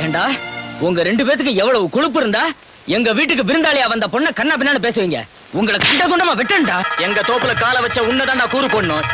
ஏண்டா உங்க 2 பேத்துக்கு எவ்வளவு கொழுப்பு இருந்தா எங்க வீட்டுக்கு விருந்தாளியா வந்த பொண்ணை கண்ணா பின்னான்னு பேசுவீங்க. உங்களை கண்ட கொண்டமா வெட்டண்டா. எங்க தோப்புல காலை வச்ச உன்னதான் நான் கூறு போடணும்.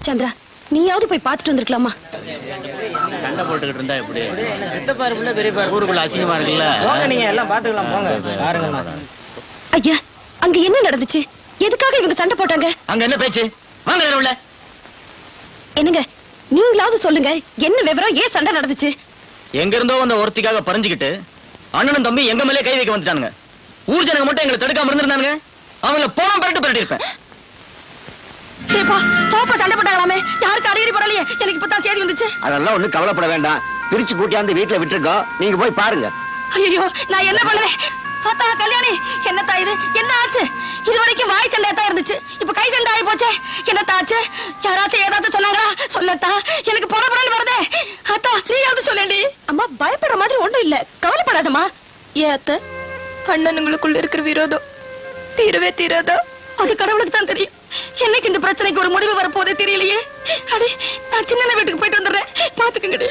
சந்திரா, நீயாவது போய் பார்த்துட்டு வந்திருக்கலாமா? சண்டை போட்டுக்கிட்டு இருந்தா எப்படி? சித்தப்பா இருக்குல்ல, பெரியப்பா ஊருக்குள்ள அசிங்கமா இருக்குல்ல. போங்க, நீங்க எல்லாம் பாத்துக்கலாம் போங்க. பாருங்க. ஐயா, அங்க என்ன நடந்துச்சு? எதுக்காக இவங்க சண்டை போட்டாங்க? அங்க என்ன பேச்சு? வாங்க உள்ள. என்னங்க, நீங்களாவது சொல்லுங்க, என்ன விவரம்? ஏன் சண்டை நடந்துச்சு? எங்க இருந்தோ வந்த ஒருத்திக்காக பறிஞ்சுக்கிட்டு அண்ணனும் தம்பி எங்க மேலே கை வைக்க வந்துட்டானுங்க. ஊர் ஜனங்க மட்டும் எங்களை தடுக்காம இருந்திருந்தானுங்க, அவங்கள போன பரட்டி இருப்பேன். ஏப்பா, தோப்ப சண்டை போட்டாங்களாமே, யாருக்கு அடிக்கடி படலையே? எனக்கு இப்பதான் செய்தி வந்துச்சு. அதெல்லாம் ஒண்ணும் கவலைப்பட வேண்டாம். பிரிச்சு கூட்டியாந்து வீட்டுல விட்டுருக்கோம், நீங்க போய் பாருங்க. ஐயோ, நான் என்ன பண்ணுவேன்? அத்தா கல்யாணி, என்னத்தா இது? என்ன ஆச்சு? இது வரைக்கும் வாய் சண்டை தான் இருந்துச்சு, இப்ப கை சண்டை ஆகி போச்சே. என்னத்தா ஆச்சு? யாராச்சும் ஏதாச்சும் சொன்னாங்களா? சொல்லத்தா, எனக்கு பொறப்படல் வருதே. அத்தா, நீயாவது சொல்லேண்டி. அம்மா, பயப்படுற மாதிரி ஒண்ணும் இல்ல, கவலைப்படாதம்மா. ஏன் அத்தை, அண்ணனுங்களுக்குள்ள இருக்கிற விரோதம் தீரவே தீராதா? அது கடவுளுக்கு தான் தெரியும். என்னைக்கு இந்த பிரச்சனைக்கு ஒரு முடிவு வரப்போதே தெரியலையே. அடி, நான் சின்ன வீட்டுக்கு போயிட்டு வந்துடுறேன், பாத்துக்கங்கடி.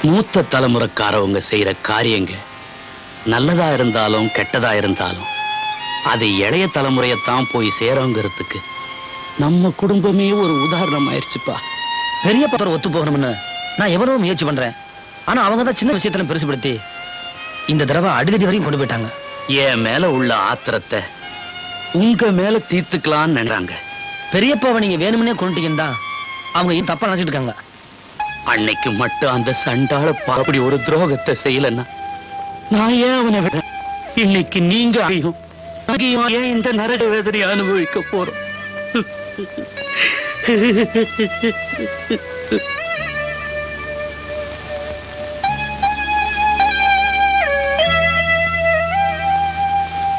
மூத்த தலைமுறைக்காரவங்க செய்யற காரியங்க நல்லதா இருந்தாலும் கெட்டதா இருந்தாலும் அது இளைய தலைமுறையத்தான் போய் சேரங்கிறதுக்கு நம்ம குடும்பமே ஒரு உதாரணம் ஆயிடுச்சுப்பா. பெரிய பத்திரம் ஒத்து போகணும்னு நான் எவ்வளவு முயற்சி பண்றேன். ஆனா அவங்கதான் சின்ன விஷயத்துல பெருசுபடுத்தி இந்த தடவை அடிதடி வரையும் கொண்டு போயிட்டாங்க. என் மேல உள்ள ஆத்திரத்தை உங்க மேல தீர்த்துக்கலான்னு நினைறாங்க. பெரியப்பாவை நீங்க வேணும்னே கொண்டுட்டீங்கன்னு தான் அவங்க ஏன் தப்பா நினைச்சிட்டு இருக்காங்க. அன்னைக்கு மட்டும் அந்த சண்டால அப்படி ஒரு துரோகத்தை செய்யலன்னா நான் ஏன் அவனை விட இன்னைக்கு நீங்க ஏன் இந்த நரக வேதனையை அனுபவிக்க போறோம்?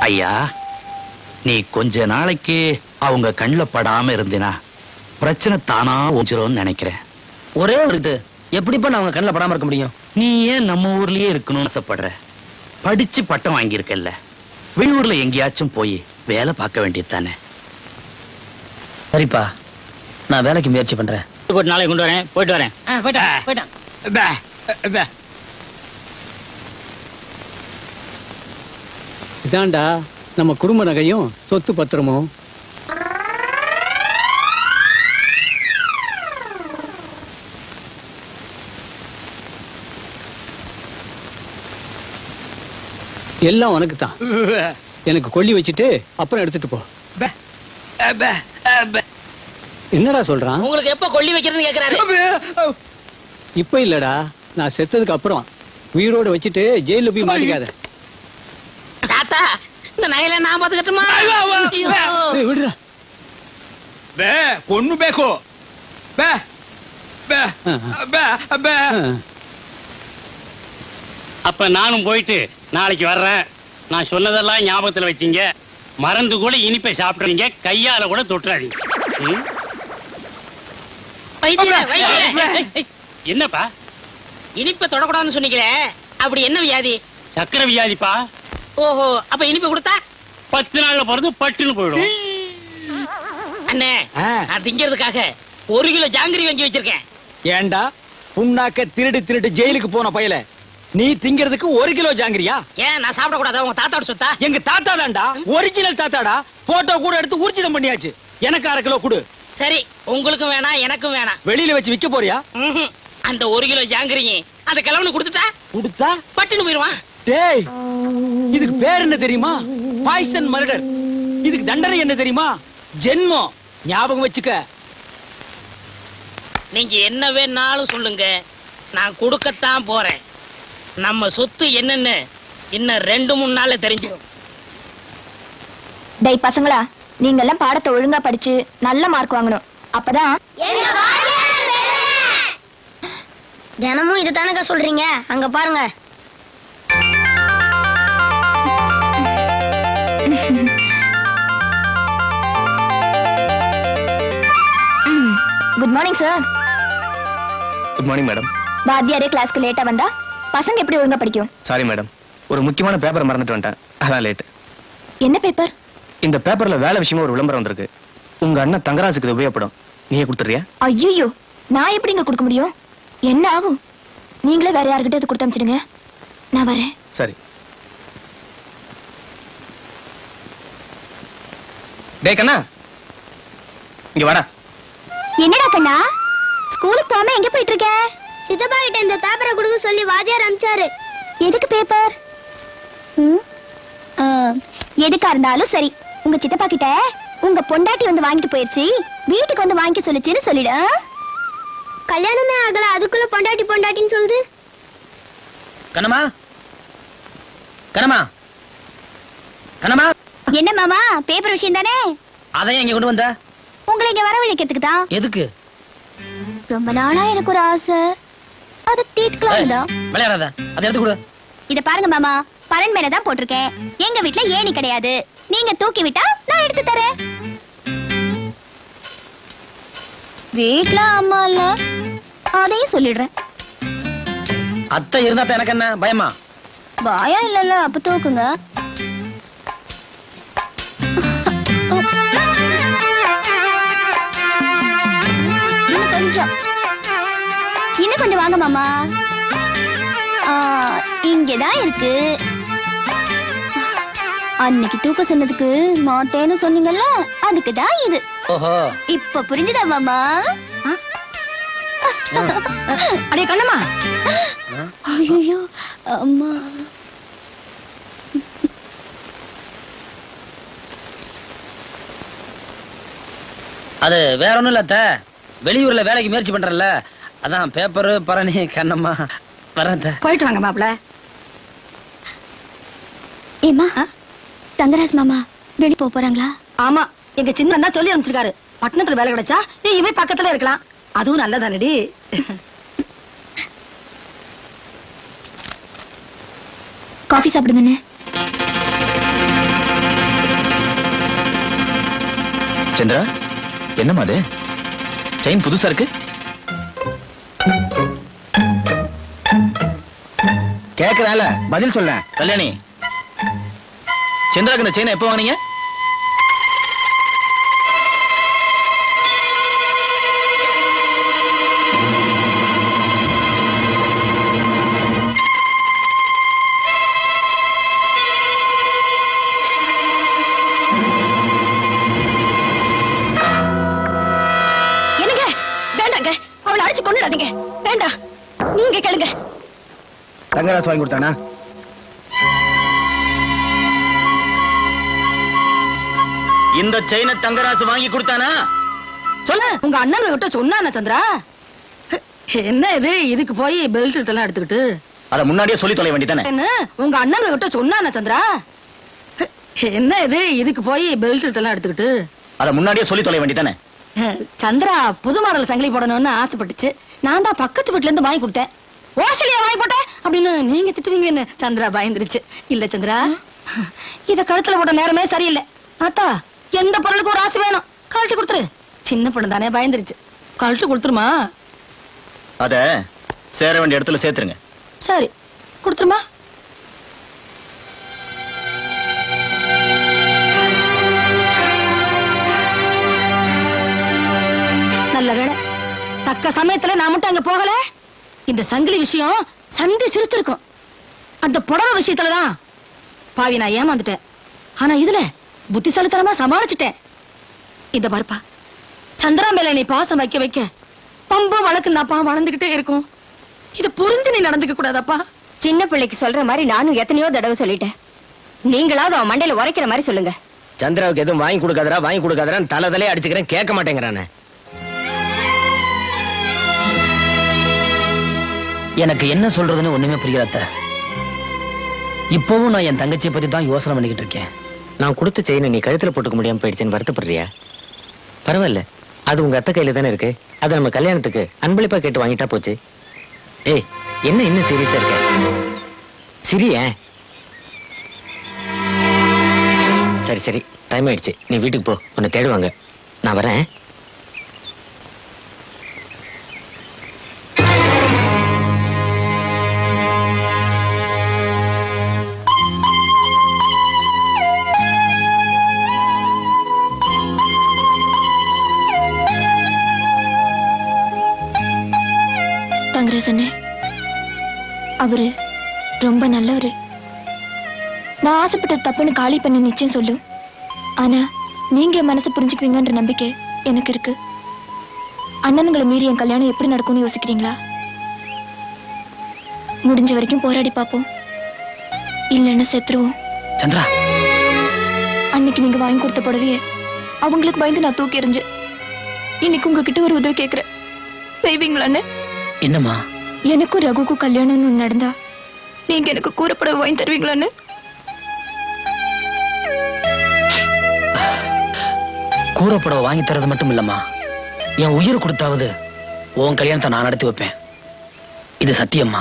ஐயா, நீ கொஞ்ச நாளைக்கு அவங்க கண்ணில் படாம இருந்தினா பிரச்சனை தானா ஒஞ்சிரும்னு நினைக்கிறேன். ஒரே ஒரு இது, எப்படிப்பா நான் உங்க கண்ணில் படாம இருக்க முடியும்? நீ ஏன் நம்ம ஊர்லயே இருக்கணும்னு ஆசைப்படுற? படிச்சு பட்டம் வாங்கியிருக்கல்ல, வெளியூர்ல எங்கேயாச்சும் போய் வேலை பார்க்க வேண்டியது தானே? சரிப்பா, நான் வேலைக்கு முயற்சி பண்றேன். நாளைக்கு கொண்டு வரேன். போயிட்டு வரேன். போயிட்டேன். இதாண்டா நம்ம குடும்ப நகையும் சொத்து பத்திரமும். எல்லாம் உனக்கு தான். எனக்கு கொல்லி வச்சுட்டு அப்புறம் எடுத்துட்டு போ. என்னடா சொல்றான்? உங்களுக்கு எப்ப கொல்லி வைக்கிறதுன்னு கேக்குறாரு. இப்ப இல்லடா, நான் செத்ததுக்கு அப்புறம் உயிரோட வச்சுட்டு ஜெயில போய் மாட்டிக்காத. தாத்தா, இந்த நகையில நான் பாத்துக்கட்டுமா? ஏய், விடுடா. பொண்ணு பேக்கோ அப்ப நானும் போயிட்டு நாளைக்கு வர்றேன். நான் சொன்னதெல்லாம் ஞாபகத்துல வச்சீங்க. மறந்து கூட இனிப்பை சாப்பிடுறீங்க, கையால கூட தொட்டுறாதீங்க. ம்? என்னப்பா? இனிப்ப தொடக்கூடாதுன்னு சொன்னீங்களே, அப்படி என்ன வியாதி? சக்கரை வியாதிப்பா. ஓஹோ, அப்ப இனிப்பு கொடுத்தா 10 நாள்ல பிறந்து பட்டுன்னு போயிடும். அண்ணே, நான் திங்கிறதுக்காக 1 கிலோ ஜாங்கிரி வாங்கி வச்சிருக்கேன். ஏண்டா புண்ணாக்க திருடு திருடு ஜெயிலுக்கு போன பயல, நீ திங்கிறதுக்கு 1 கிலோ ஜாங்கிரியா? ஏன் நான் சாப்பிட கூடாதா? உங்க தாத்தாவோட சொத்தா? எங்க தாத்தா தான்டா, ஒரிஜினல் தாத்தாடா. போட்டோ கூட எடுத்து ஊர்ஜிதம் பண்ணியாச்சு. எனக்கு 1/2 கிலோ கொடு. சரி, உங்களுக்கும் வேணாம் எனக்கும் வேணாம். வெளியில வச்சு விக்க போறியா? ம்ஹும். அந்த 1 கிலோ ஜாங்கிரியும் அந்த கிழவனு கொடுத்துட்டா கொடுத்தா பட்டுன்னு போயிருவான். டேய், இதுக்கு பேர் என்ன தெரியுமா? Poison murder. இதுக்கு தண்டனை என்ன தெரியுமா? ஜென்மம். ஞாபகம் வச்சுக்க. நீங்க என்ன வேணாலும் சொல்லுங்க, நான் கொடுக்கத்தான் போறேன். நம்ம சொத்து என்னன்னு இன்னும் 2-3 நாள்ல தெரிஞ்சிடும். டேய் பசங்களா, நீங்க எல்லாம் பாடத்தை ஒழுங்கா படிச்சு நல்ல மார்க் வாங்கணும். அப்பதான் தினமும் இது தானங்க சொல்றீங்க. அங்க பாருங்க. Good morning sir. Good morning madam. வாத்தியாரே கிளாஸ்க்கு லேட்டா வந்தா பசங்க எப்படி ஒழுங்கா படிக்கும்? சாரி மேடம், ஒரு முக்கியமான பேப்பர் மறந்துட்டு வந்துட்டேன், அதான் லேட். என்ன பேப்பர்? இந்த பேப்பர்ல வேலை விஷயமா ஒரு விளம்பரம் வந்திருக்கு. உங்க அண்ணன் தங்கராஜுக்கு இது உபயோகப்படும். நீயே கொடுத்துறியா? ஐயோ, நான் எப்படிங்க கொடுக்க முடியும்? என்ன ஆகும்? நீங்களே வேற யார்கிட்ட இது கொடுத்து அனுப்பிச்சிடுங்க, நான் வரேன். சரி. டேய் கண்ணா, இங்க வாடா. என்னடா கண்ணா, ஸ்கூலுக்கு போகாம எங்க போயிட்டு இருக்க? சித்தப்பா கிட்ட இந்த பேப்பரை கொடுக்க சொல்லி வாத்தியார் அனுப்பிச்சாரு. எதுக்கு பேப்பர்? எதுக்கா இருந்தாலும் சரி, உங்க சித்தப்பா கிட்ட உங்க பொண்டாட்டி வந்து வாங்கிட்டு போயிருச்சு, வீட்டுக்கு வந்து வாங்கிக்க சொல்லுச்சுன்னு சொல்லிடு. கல்யாணமே ஆகல, அதுக்குள்ள பொண்டாட்டி பொண்டாட்டின்னு சொல்லுது. கண்ணம்மா, கண்ணம்மா, கண்ணம்மா. என்ன மாமா, பேப்பர் விஷயம் தானே? அதையும் இங்க கொண்டு வந்த? உங்களை இங்க வரவழைக்கிறதுக்கு தான். எதுக்கு? ரொம்ப நாளா எனக்கு ஒரு ஆசை, அதை தீர்க்கலாம் தான். விளையாடாத, அதை எடுத்து கொடு. இத பாருங்க மாமா, பரன் மேல தான் போட்டிருக்கேன். எங்க வீட்ல ஏணி கிடையாது, நீங்க தூக்கி விட்டா நான் எடுத்து தரேன். வீட்ல அம்மா இல்ல, அதையும் சொல்லிடுறேன். அத்தை இருந்தா தான் எனக்கு என்ன பயமா? பயம் இல்லல்ல, அப்ப தூக்குங்க. இன்னும் கொஞ்சம் வாங்க மாமா. இங்கதான் இருக்கு. அன்னைக்கு தூக்க சொன்னதுக்கு மாட்டேன்னு சொன்னீங்கல்ல, அதுக்குதான் இது. ஓஹோ, இப்ப புரிஞ்சுதா மாமா? அடே கண்ணம்மா. ஐயோ அம்மா. அது வேற ஒண்ணும் இல்ல அத்தை, வெளியூர்ல வேலைக்கு முயற்சி பண்றல, அதான் பேப்பரு பரணி கண்ணம்மா. வரேன் அத்தை. போயிட்டு வாங்க மாப்ள. ஏமா, தங்கராஜ் மாமா வெளிய போறாங்களா? ஆமா, எங்க சின்ன தான் சொல்லி அனுப்பிச்சிருக்காரு. பட்டணத்துல வேலை கிடைச்சா நீ இவை பக்கத்துல இருக்கலாம், அதுவும் நல்லதானடி. காஃபி சாப்பிடுங்கண்ணே. சந்திரா, என்னம்மா அது? செயின் புதுசா இருக்கு. கேக்குறால பதில் சொல்ல. கல்யாணி, சந்திராக்கு இந்த செயினை எப்போ வாங்குனீங்க? என்னங்க வேண்டாங்க, அவளை அடிச்சு கொண்டுடாதீங்க. வேண்டாம், நீங்க கேளுங்க. தங்கராசு வாங்கி கொடுத்தானா? இந்த செயினை தங்கராசு வாங்கி கொடுத்தானா? சொல்லு, உங்க அண்ணன் கிட்ட சொன்னானா சந்திரா? என்ன இது, இதுக்கு போய் பெல்ட் எல்லாம் எடுத்துக்கிட்டு? அத முன்னாடியே சொல்லி தொலை வேண்டியதானே? என்ன உங்க அண்ணன் கிட்ட சொன்னானா சந்திரா? என்ன இது, இதுக்கு போய் பெல்ட் எல்லாம் எடுத்துக்கிட்டு? அத முன்னாடியே சொல்லி தொலை வேண்டியதானே? சந்திரா புது மாடல் சங்கிலி போடணும்னு ஆசைப்பட்டுச்சு. நான் தான் பக்கத்து வீட்டுல இருந்து வாங்கி கொடுத்தேன். ஓசலியா வாங்கி போட்டேன் அப்படின்னு நீங்க திட்டுவீங்கன்னு சந்திரா பயந்துருச்சு. இல்ல சந்திரா, இத கழுத்துல போட்ட நேரமே சரியில்லை. ஆத்தா, எந்த பொருளுக்கு ஒரு ஆசை வேணும், கழட்டி கொடுத்துரு. சின்ன பொண்ணு தானே, பயந்துருச்சு. கழட்டி கொடுத்துருமா? அத சேர வேண்டிய இடத்துல சேர்த்துருங்க. சரி, கொடுத்துருமா? நல்ல வேளை, தக்க சமயத்துல நான் மட்டும் அங்க போகல. இந்த சங்கிலி விஷயம் சந்தி சிரிச்சிருக்கும். அந்த புடவை விஷயத்துலதான் பாவி நான் ஏமாந்துட்டேன். ஆனா இதுல புத்திசாலித்தனமா சமாளிச்சுட்டேன். இந்த பாருப்பா, சந்திரா மேல நீ பாசம் வைக்க வைக்க பம்பு வழக்குனாப்பா வளர்ந்துகிட்டே இருக்கும். இது புரிஞ்சு நீ நடந்துக்க கூடாதாப்பா? சின்ன பிள்ளைக்கு சொல்ற மாதிரி நானும் எத்தனையோ தடவை சொல்லிட்டேன். நீங்களாவது அவன் மண்டையில உரைக்கிற மாதிரி சொல்லுங்க. சந்திராவுக்கு எதுவும் வாங்கி கொடுக்காதரா, வாங்கி கொடுக்காதரான்னு தலையே அடிச்சுக்கிறேன், கேட்க மாட்டேங்கிறானே. எனக்கு என்ன சொல்றதுன்னு ஒண்ணுமே புரியல. இப்பவும் நான் என் தங்கச்சியை பத்தி தான் யோசனை பண்ணிக்கிட்டு இருக்கேன். நான் கொடுத்த செயினை நீ கழுத்துல போட்டுக்க முடியாம போயிடுச்சுன்னு வருத்தப்படுறியா? பரவாயில்ல, அது உங்க அத்தை கையில தானே இருக்கு. அதை நம்ம கல்யாணத்துக்கு அன்பளிப்பா கேட்டு வாங்கிட்டா போச்சு. ஏய், என்ன இன்னும் சீரியஸா இருக்க? சிரிய. சரி சரி, டைம் ஆயிடுச்சு, நீ வீட்டுக்கு போ. உன்னை தேடுவாங்க, நான் வரேன். தங்கராசனே, அவரு ரொம்ப நல்லவரு. நான் ஆசைப்பட்ட தப்புன்னு காலி பண்ண நிச்சயம் சொல்லும். ஆனா நீங்க என் மனசை புரிஞ்சுக்குவீங்கன்ற நம்பிக்கை எனக்கு இருக்கு. அண்ணனுங்களை மீறி என் கல்யாணம் எப்படி நடக்கும்னு யோசிக்கிறீங்களா? முடிஞ்ச வரைக்கும் போராடி பார்ப்போம், இல்லைன்னா செத்துருவோம். சந்திரா, அன்னைக்கு நீங்க வாங்கி கொடுத்த புடவைய அவங்களுக்கு பயந்து நான் தூக்கி எறிஞ்சு இன்னைக்கு உங்ககிட்ட ஒரு உதவி கேட்கிறேன், செய்வீங்களான்னு? என்னம்மா? எனக்கும் ரகுக்கும் கல்யாணம்னு ஒண்ணு நடந்தா நீங்க எனக்கு கூறப்படவை வாங்கி தருவீங்களான்னு? கூறப்படவை வாங்கி தரது மட்டும் இல்லம்மா, என் உயிர் கொடுத்தாவது உன் கல்யாணத்தை நான் நடத்தி வைப்பேன். இது சத்தியம்மா.